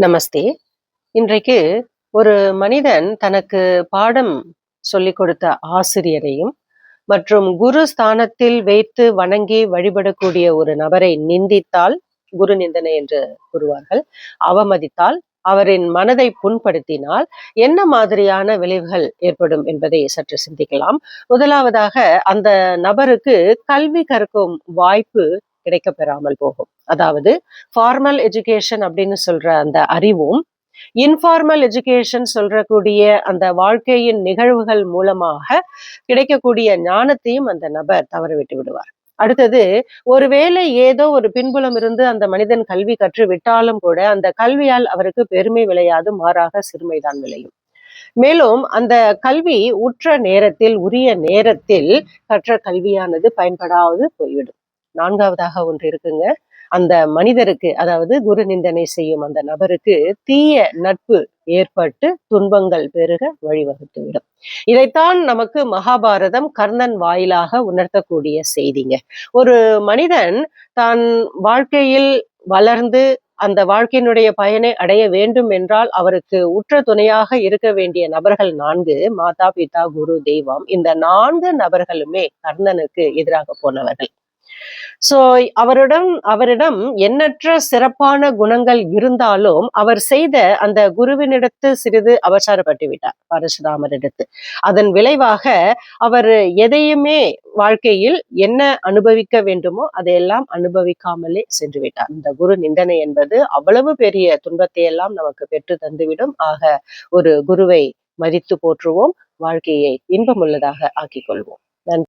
நமஸ்தே. இன்றைக்கு ஒரு மனிதன் தனக்கு பாடம் சொல்லிக் கொடுத்த ஆசிரியரையும் மற்றும் குரு ஸ்தானத்தில் வைத்து வணங்கி வழிபடக்கூடிய ஒரு நபரை நிந்தித்தால் குரு நிந்தனை என்று கூறுவார்கள். அவமதித்தால், அவரின் மனதை புண்படுத்தினால் என்ன மாதிரியான விளைவுகள் ஏற்படும் என்பதை சற்று சிந்திக்கலாம். முதலாவதாக, அந்த நபருக்கு கல்வி கற்கும் வாய்ப்பு கிடைக்க பெறாமல் போகும். அதாவது ஃபார்மல் எஜுகேஷன் அப்படின்னு சொல்ற அந்த அறிவும், இன்ஃபார்மல் எஜுகேஷன் சொல்றக்கூடிய அந்த வாழ்க்கையின் நிகழ்வுகள் மூலமாக கிடைக்கக்கூடிய ஞானத்தையும் அந்த நபர் தவறவிட்டு விடுவார். அடுத்தது, ஒருவேளை ஏதோ ஒரு பின்புலம் இருந்து அந்த மனிதன் கல்வி கற்று விட்டாலும் கூட அந்த கல்வியால் அவருக்கு பெருமை விளையாது, மாறாக சிறுமைதான் விளையும். மேலும் அந்த கல்வி உற்ற நேரத்தில், உரிய நேரத்தில் கற்ற கல்வியானது பயன்படாது போய்விடும். நான்காவதாக ஒன்று இருக்குங்க. அந்த மனிதருக்கு, அதாவது குரு நிந்தனை செய்யும் அந்த நபருக்கு தீய நட்பு ஏற்பட்டு துன்பங்கள் பெருக வழிவகுத்துவிடும். இதைத்தான் நமக்கு மகாபாரதம் கர்ணன் வாயிலாக உணர்த்தக்கூடிய செய்திங்க. ஒரு மனிதன் தான் வாழ்க்கையில் வளர்ந்து அந்த வாழ்க்கையினுடைய பயனை அடைய வேண்டும் என்றால் அவருக்கு உற்ற துணையாக இருக்க வேண்டிய நபர்கள் 4: மாதா, பிதா, குரு, தெய்வம். இந்த 4 நபர்களுமே கர்ணனுக்கு எதிராக போனவர்கள். சோ அவரிடம் எண்ணற்ற சிறப்பான குணங்கள் இருந்தாலும் அவர் செய்த அந்த குருவினிடத்து சிறிது அவசரப்பட்டு விட்டார், பரசுராமரிடத்து. அதன் விளைவாக அவர் எதையுமே வாழ்க்கையில் என்ன அனுபவிக்க வேண்டுமோ அதையெல்லாம் அனுபவிக்காமலே சென்று விட்டார். இந்த குரு நிந்தனை என்பது அவ்வளவு பெரிய துன்பத்தை எல்லாம் நமக்கு பெற்று தந்துவிடும். ஆக ஒரு குருவை மதித்து போற்றுவோம், வாழ்க்கையை இன்பமுள்ளதாக ஆக்கிக் கொள்வோம்.